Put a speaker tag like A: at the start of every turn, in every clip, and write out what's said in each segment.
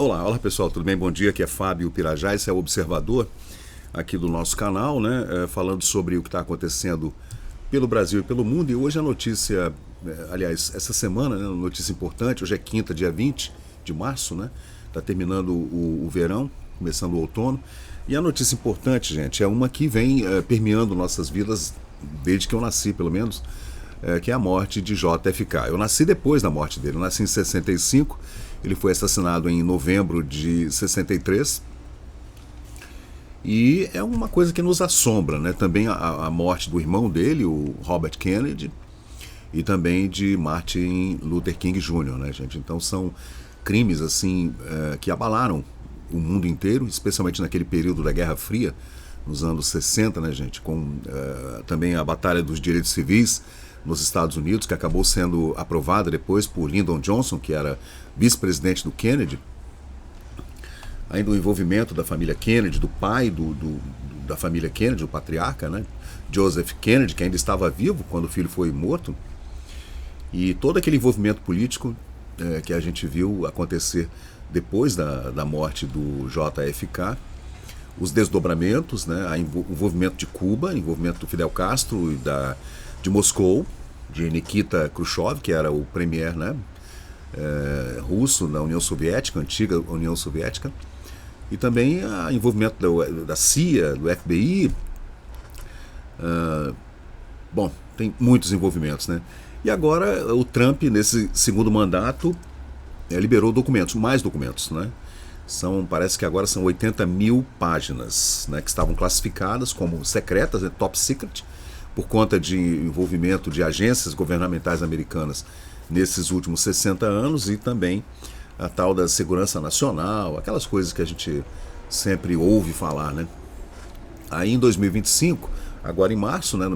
A: Olá pessoal, tudo bem? Bom dia, aqui é Fábio Pirajá, esse é o Observador aqui do nosso canal, né? Falando sobre o que está acontecendo pelo Brasil e pelo mundo. E hoje a notícia, aliás, essa semana, né, notícia importante, hoje é quinta, dia 20 de março, né? Está terminando o verão, começando o outono. E a notícia importante, gente, é uma que vem permeando nossas vidas desde que eu nasci, pelo menos, que é a morte de JFK. Eu nasci depois da morte dele, eu nasci em 65, ele foi assassinado em novembro de 63, e é uma coisa que nos assombra, né? Também a morte do irmão dele, o Robert Kennedy, e também de Martin Luther King Jr., né, gente? Então são crimes assim que abalaram o mundo inteiro, especialmente naquele período da Guerra Fria, nos anos 60, né, gente? Com também a Batalha dos Direitos Civis nos Estados Unidos, que acabou sendo aprovada depois por Lyndon Johnson, que era vice-presidente do Kennedy. Ainda o envolvimento da família Kennedy, do pai da família Kennedy, o patriarca, né? Joseph Kennedy, que ainda estava vivo quando o filho foi morto. E todo aquele envolvimento político que a gente viu acontecer depois da morte do JFK, os desdobramentos, né? O envolvimento de Cuba, o envolvimento do Fidel Castro e de Moscou, de Nikita Khrushchev, que era o premier, né, russo na União Soviética, antiga União Soviética, e também o envolvimento da CIA, do FBI. Bom, tem muitos envolvimentos, né? E agora o Trump, nesse segundo mandato, liberou documentos, mais documentos, né? Parece que agora são 80 mil páginas, né, que estavam classificadas como secretas, né, top secret, por conta de envolvimento de agências governamentais americanas nesses últimos 60 anos, e também a tal da segurança nacional, aquelas coisas que a gente sempre ouve falar, né? Aí em 2025, agora em março, né,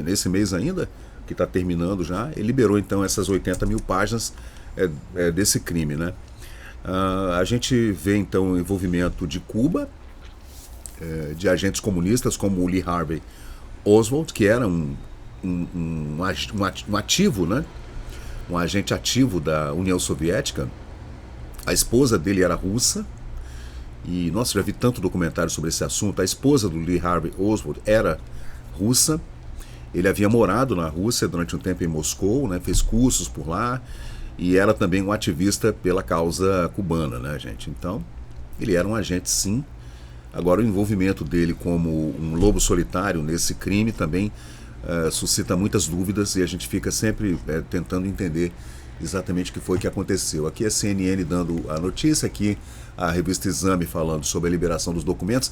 A: nesse mês ainda, que está terminando já, ele liberou então essas 80 mil páginas desse crime, né? A gente vê então o envolvimento de Cuba, de agentes comunistas como o Lee Harvey Oswald, que era um ativo, né? Um agente ativo da União Soviética. A esposa dele era russa, e nossa, já vi tanto documentário sobre esse assunto. A esposa do Lee Harvey Oswald era russa. Ele havia morado na Rússia durante um tempo em Moscou, né? Fez cursos por lá, e era também um ativista pela causa cubana, né, gente? Então, ele era um agente, sim. Agora, o envolvimento dele como um lobo solitário nesse crime também suscita muitas dúvidas, e a gente fica sempre tentando entender exatamente o que foi que aconteceu. Aqui é a CNN dando a notícia, aqui a revista Exame falando sobre a liberação dos documentos,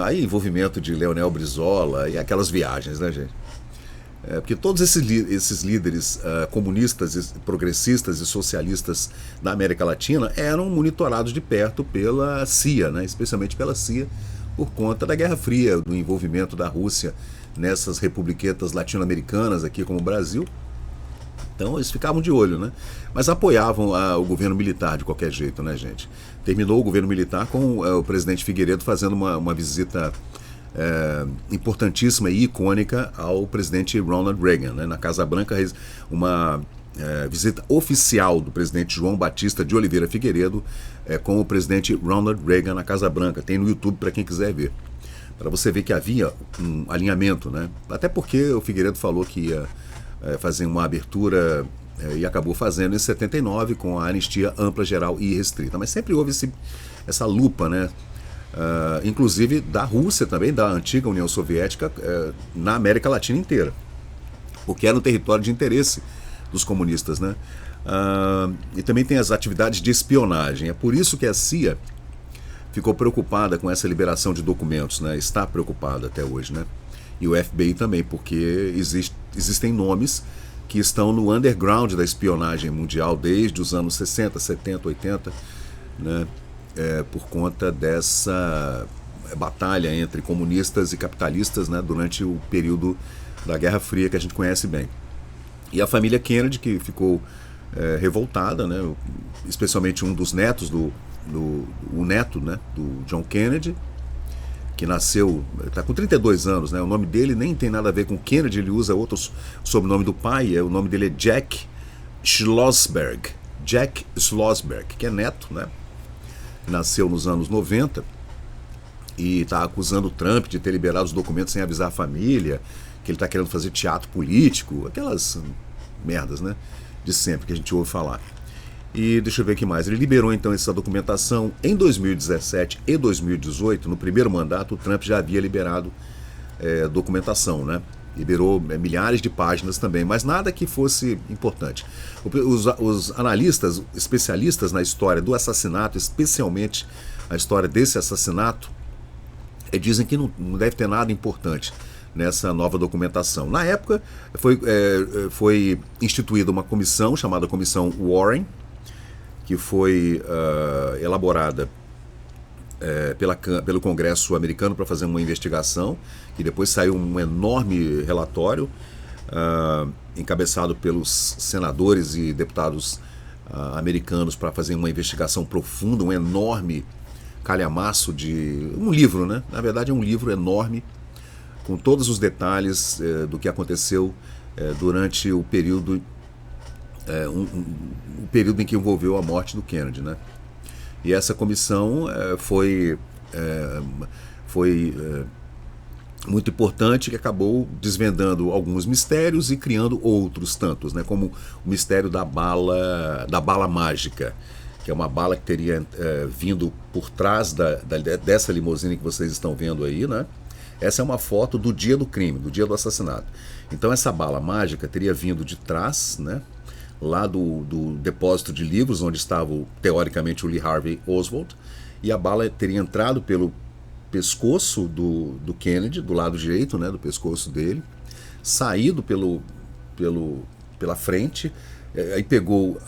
A: aí envolvimento de Leonel Brizola e aquelas viagens, né, gente? Porque todos esses líderes comunistas, progressistas e socialistas da América Latina eram monitorados de perto pela CIA, né? Especialmente pela CIA, por conta da Guerra Fria, do envolvimento da Rússia nessas republiquetas latino-americanas, aqui como o Brasil. Então eles ficavam de olho, né? Mas apoiavam o governo militar de qualquer jeito, né, gente? Terminou o governo militar com o presidente Figueiredo fazendo uma visita importantíssima e icônica ao presidente Ronald Reagan, né, na Casa Branca, uma visita oficial do presidente João Batista de Oliveira Figueiredo com o presidente Ronald Reagan na Casa Branca. Tem no YouTube para quem quiser ver, para você ver que havia um alinhamento, né? Até porque o Figueiredo falou que ia fazer uma abertura e acabou fazendo em 79 com a anistia ampla, geral e restrita. Mas sempre houve essa lupa, né? Inclusive da Rússia também, da antiga União Soviética, na América Latina inteira, porque era um território de interesse dos comunistas, né? E também tem as atividades de espionagem. É por isso que a CIA ficou preocupada com essa liberação de documentos, né? Está preocupada até hoje, né? E o FBI também, porque existem nomes que estão no underground da espionagem mundial desde os anos 60, 70, 80, né? Por conta dessa batalha entre comunistas e capitalistas, né, durante o período da Guerra Fria, que a gente conhece bem. E a família Kennedy, que ficou revoltada, né, especialmente um dos netos, o neto, né, do John Kennedy, que nasceu, está com 32 anos, né, o nome dele nem tem nada a ver com Kennedy, ele usa outro sobrenome do pai, o nome dele é Jack Schlossberg, que é neto, né? nasceu nos anos 90 e está acusando o Trump de ter liberado os documentos sem avisar a família, que ele está querendo fazer teatro político, aquelas merdas, né, de sempre que a gente ouve falar. E deixa eu ver o que mais. Ele liberou então essa documentação em 2017 e 2018. No primeiro mandato, o Trump já havia liberado documentação, né? Liberou milhares de páginas também, mas nada que fosse importante. Os analistas, especialistas na história do assassinato, especialmente a história desse assassinato, dizem que não deve ter nada importante nessa nova documentação. Na época, foi instituída uma comissão chamada Comissão Warren, que foi elaborada pelo Congresso americano para fazer uma investigação, e depois saiu um enorme relatório encabeçado pelos senadores e deputados americanos para fazer uma investigação profunda, um enorme calhamaço de... um livro, né? Na verdade é um livro enorme, com todos os detalhes do que aconteceu durante o período o período em que envolveu a morte do Kennedy, né? E essa comissão foi muito importante, que acabou desvendando alguns mistérios e criando outros tantos, né? Como o mistério da bala mágica, que é uma bala que teria vindo por trás dessa limusine que vocês estão vendo aí, né? Essa é uma foto do dia do crime, do dia do assassinato. Então essa bala mágica teria vindo de trás, né? Lá do depósito de livros, onde estava, teoricamente, o Lee Harvey Oswald, e a bala teria entrado pelo pescoço do Kennedy, do lado direito, né, do pescoço dele, saído pela frente, aí pegou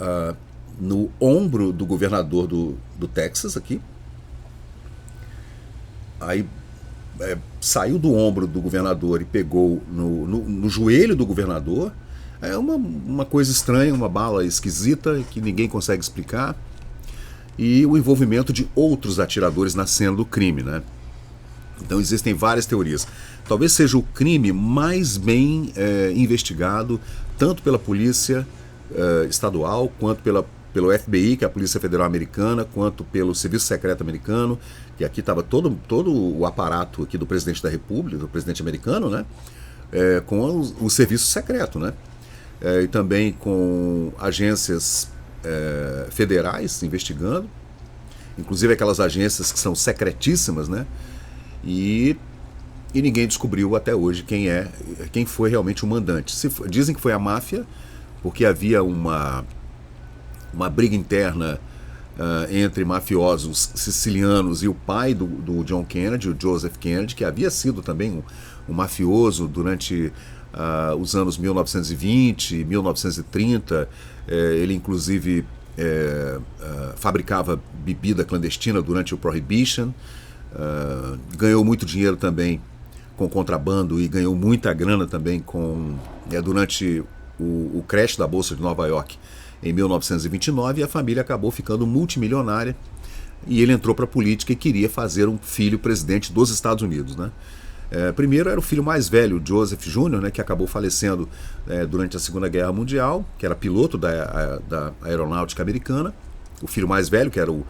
A: no ombro do governador do Texas, aqui, aí saiu do ombro do governador e pegou no joelho do governador. É uma coisa estranha, uma bala esquisita que ninguém consegue explicar. E o envolvimento de outros atiradores na cena do crime, né? Então existem várias teorias. Talvez seja o crime mais bem investigado, tanto pela polícia estadual, quanto pelo FBI, que é a Polícia Federal Americana, quanto pelo Serviço Secreto Americano, que aqui estava todo o aparato aqui do presidente da República, do presidente americano, né? Com o Serviço Secreto, né? E também com agências federais investigando, inclusive aquelas agências que são secretíssimas, né? E ninguém descobriu até hoje quem foi realmente o mandante. Dizem que foi a máfia, porque havia uma briga interna entre mafiosos sicilianos e o pai do John Kennedy, o Joseph Kennedy, que havia sido também um mafioso durante os anos 1920, 1930, ele inclusive fabricava bebida clandestina durante o Prohibition, ganhou muito dinheiro também com contrabando e ganhou muita grana também durante o crash da Bolsa de Nova York em 1929, e a família acabou ficando multimilionária, e ele entrou para a política e queria fazer um filho presidente dos Estados Unidos, né? Primeiro era o filho mais velho, Joseph Jr., né, que acabou falecendo durante a Segunda Guerra Mundial, que era piloto da aeronáutica americana. O filho mais velho, que era o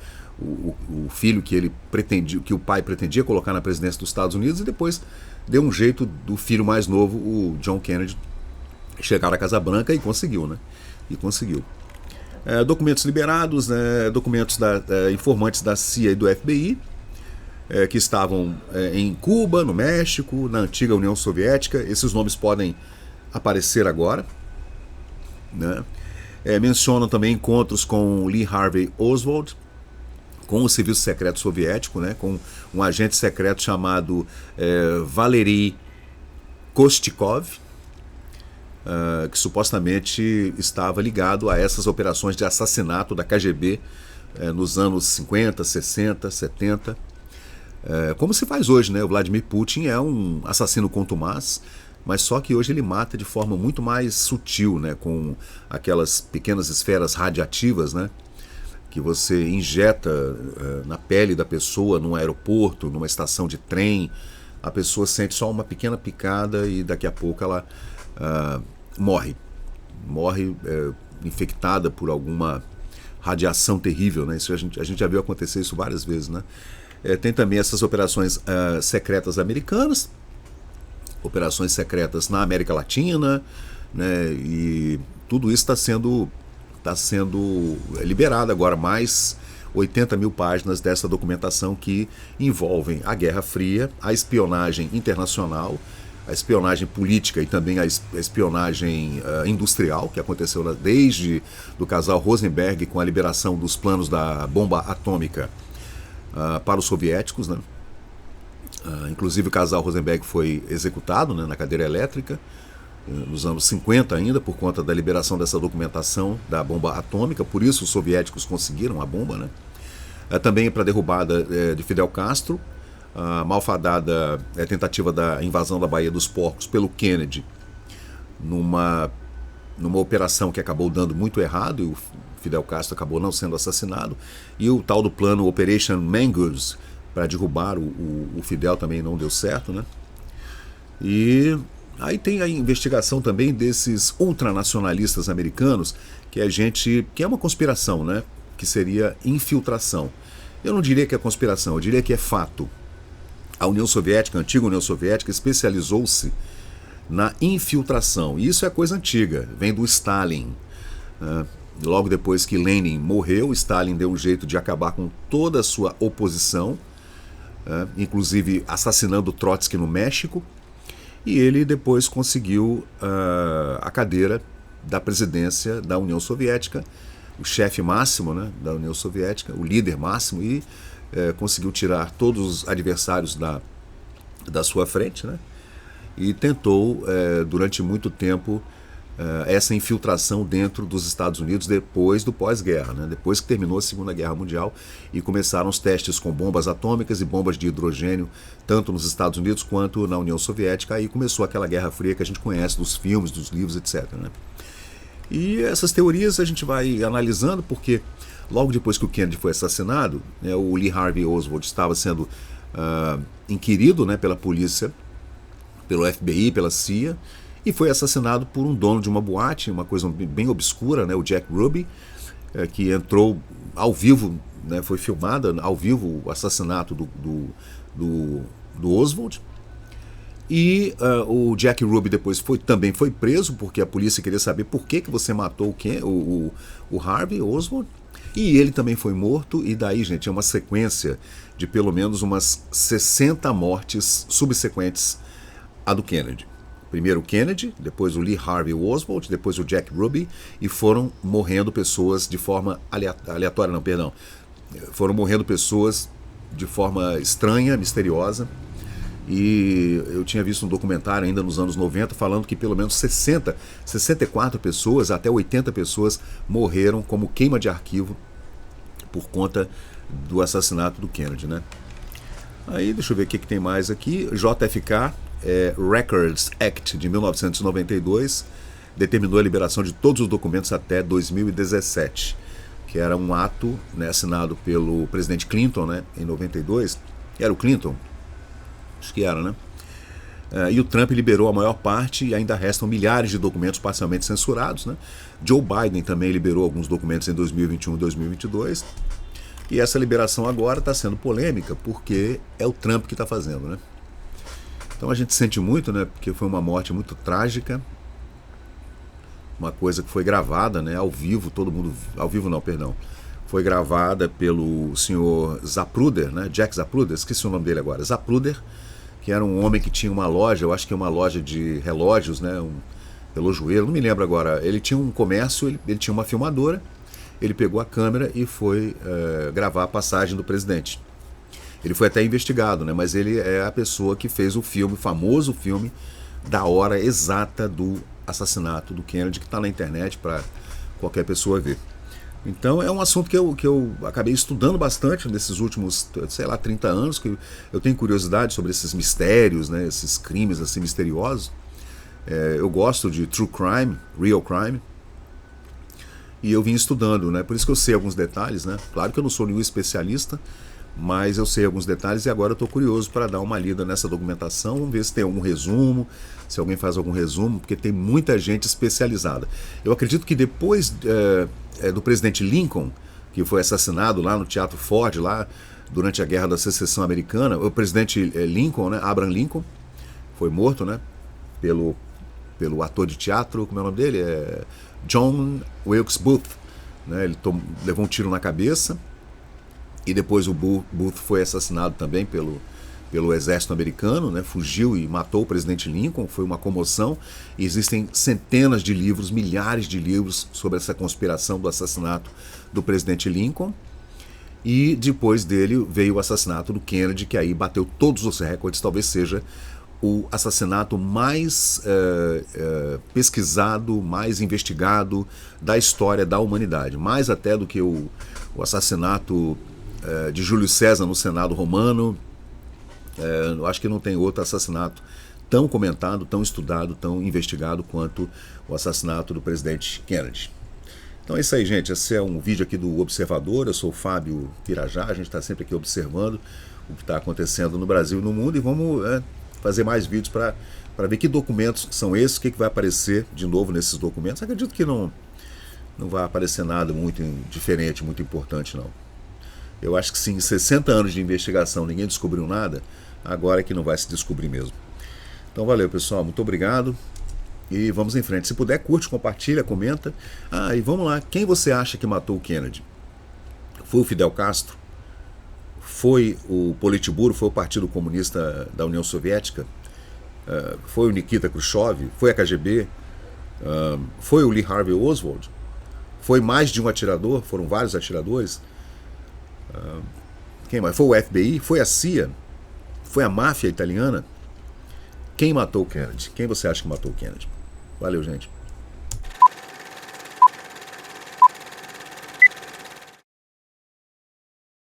A: filho que o pai pretendia colocar na presidência dos Estados Unidos, e depois deu um jeito do filho mais novo, o John Kennedy, chegar à Casa Branca, e conseguiu, né? E conseguiu. Documentos liberados, documentos informantes da CIA e do FBI, que estavam em Cuba, no México, na antiga União Soviética. Esses nomes podem aparecer agora, né? Mencionam também encontros com Lee Harvey Oswald, com o Serviço Secreto Soviético, né? Com um agente secreto chamado Valery Kostikov, que supostamente estava ligado a essas operações de assassinato da KGB nos anos 50, 60, 70. Como se faz hoje, né? O Vladimir Putin é um assassino contumaz, mas só que hoje ele mata de forma muito mais sutil, né? Com aquelas pequenas esferas radiativas, né? Que você injeta na pele da pessoa, num aeroporto, numa estação de trem. A pessoa sente só uma pequena picada e daqui a pouco ela morre infectada por alguma radiação terrível, né? Isso a gente já viu acontecer isso várias vezes, né? Tem também essas operações secretas americanas, operações secretas na América Latina, né? E tudo isso está sendo liberado agora, mais 80 mil páginas dessa documentação que envolvem a Guerra Fria, a espionagem internacional, a espionagem política e também a espionagem industrial, que aconteceu desde do casal Rosenberg com a liberação dos planos da bomba atômica para os soviéticos, né? Inclusive o casal Rosenberg foi executado, né, na cadeira elétrica, nos anos 50 ainda, por conta da liberação dessa documentação da bomba atômica. Por isso os soviéticos conseguiram a bomba, né? Também para a derrubada de Fidel Castro, a malfadada tentativa da invasão da Baía dos Porcos pelo Kennedy, numa operação que acabou dando muito errado, e o Fidel Castro acabou não sendo assassinado, e o tal do plano Operation Mangoes para derrubar o Fidel também não deu certo, né? E aí tem a investigação também desses ultranacionalistas americanos, que é uma conspiração, né? Que seria infiltração. Eu não diria que é conspiração, eu diria que é fato. A União Soviética, a antiga União Soviética, especializou-se na infiltração. E isso é coisa antiga, vem do Stalin. Logo depois que Lenin morreu, Stalin deu um jeito de acabar com toda a sua oposição, inclusive assassinando Trotsky no México, e ele depois conseguiu a cadeira da presidência da União Soviética, o chefe máximo, né, da União Soviética, o líder máximo, e conseguiu tirar todos os adversários da sua frente, né, e tentou durante muito tempo essa infiltração dentro dos Estados Unidos depois do pós-guerra, né? Depois que terminou a Segunda Guerra Mundial e começaram os testes com bombas atômicas e bombas de hidrogênio, tanto nos Estados Unidos quanto na União Soviética. Aí começou aquela Guerra Fria que a gente conhece dos filmes, dos livros, etc., né? E essas teorias a gente vai analisando, porque logo depois que o Kennedy foi assassinado, né, o Lee Harvey Oswald estava sendo inquirido, né, pela polícia, pelo FBI, pela CIA, e foi assassinado por um dono de uma boate, uma coisa bem obscura, né, o Jack Ruby, que entrou ao vivo, né, foi filmada ao vivo o assassinato do Oswald. E o Jack Ruby depois também foi preso, porque a polícia queria saber por que você matou o Harvey Oswald. E ele também foi morto, e daí, gente, é uma sequência de pelo menos umas 60 mortes subsequentes à do Kennedy. Primeiro o Kennedy, depois o Lee Harvey Oswald, depois o Jack Ruby, e foram morrendo pessoas de forma foram morrendo pessoas de forma estranha, misteriosa. E eu tinha visto um documentário ainda nos anos 90 falando que pelo menos 64 pessoas, até 80 pessoas morreram como queima de arquivo por conta do assassinato do Kennedy, né? Aí deixa eu ver o que tem mais aqui. JFK, Records Act de 1992, determinou a liberação de todos os documentos até 2017, que era um ato, né, assinado pelo presidente Clinton, né, em 92. Era o Clinton? Acho que era, né? E o Trump liberou a maior parte e ainda restam milhares de documentos parcialmente censurados, né? Joe Biden também liberou alguns documentos em 2021 e 2022. E essa liberação agora está sendo polêmica porque é o Trump que está fazendo, né? Então a gente sente muito, né? Porque foi uma morte muito trágica, uma coisa que foi gravada, né? Ao vivo, todo mundo... Ao vivo não, perdão. Foi gravada pelo senhor Zapruder, né? Jack Zapruder, esqueci o nome dele agora. Zapruder, que era um homem que tinha uma loja, eu acho que é uma loja de relógios, né? Um relojoeiro, não me lembro agora. Ele tinha um comércio, ele tinha uma filmadora, ele pegou a câmera e foi gravar a passagem do presidente. Ele foi até investigado, né? Mas ele é a pessoa que fez o filme, o famoso filme da hora exata do assassinato do Kennedy, que está na internet para qualquer pessoa ver. Então é um assunto que eu acabei estudando bastante nesses últimos, 30 anos, que eu tenho curiosidade sobre esses mistérios, né, esses crimes assim misteriosos. Eu gosto de true crime, real crime, e eu vim estudando, né, por isso que eu sei alguns detalhes, né. Claro que eu não sou nenhum especialista, mas eu sei alguns detalhes e agora eu estou curioso para dar uma lida nessa documentação, vamos ver se tem algum resumo, se alguém faz algum resumo, porque tem muita gente especializada. Eu acredito que depois do presidente Lincoln, que foi assassinado lá no Teatro Ford, lá durante a Guerra da Secessão Americana. O presidente Lincoln, né, Abraham Lincoln, foi morto, né, pelo ator de teatro, como é o nome dele? John Wilkes Booth. Né, ele levou um tiro na cabeça e depois o Booth foi assassinado também pelo exército americano, né, fugiu e matou o presidente Lincoln. Foi uma comoção. E existem centenas de livros, milhares de livros sobre essa conspiração do assassinato do presidente Lincoln. E depois dele veio o assassinato do Kennedy, que aí bateu todos os recordes. Talvez seja o assassinato mais pesquisado, mais investigado da história da humanidade. Mais até do que o assassinato de Júlio César no Senado romano. Eu acho que não tem outro assassinato tão comentado, tão estudado, tão investigado quanto o assassinato do presidente Kennedy. Então é isso aí, gente. Esse é um vídeo aqui do Observador. Eu sou o Fábio Pirajá. A gente está sempre aqui observando o que está acontecendo no Brasil e no mundo. E vamos fazer mais vídeos para ver que documentos são esses, o que vai aparecer de novo nesses documentos. Acredito que não vai aparecer nada muito diferente, muito importante, não. Eu acho que sim, em 60 anos de investigação ninguém descobriu nada, agora é que não vai se descobrir mesmo. Então valeu, pessoal, muito obrigado e vamos em frente. Se puder, curte, compartilha, comenta. E vamos lá, quem você acha que matou o Kennedy? Foi o Fidel Castro? Foi o Politburo? Foi o Partido Comunista da União Soviética? Foi o Nikita Khrushchev? Foi a KGB? Foi o Lee Harvey Oswald? Foi mais de um atirador? Foram vários atiradores? Quem mais? Foi o FBI? Foi a CIA? Foi a máfia italiana? Quem matou o Kennedy? Quem você acha que matou o Kennedy? Valeu, gente.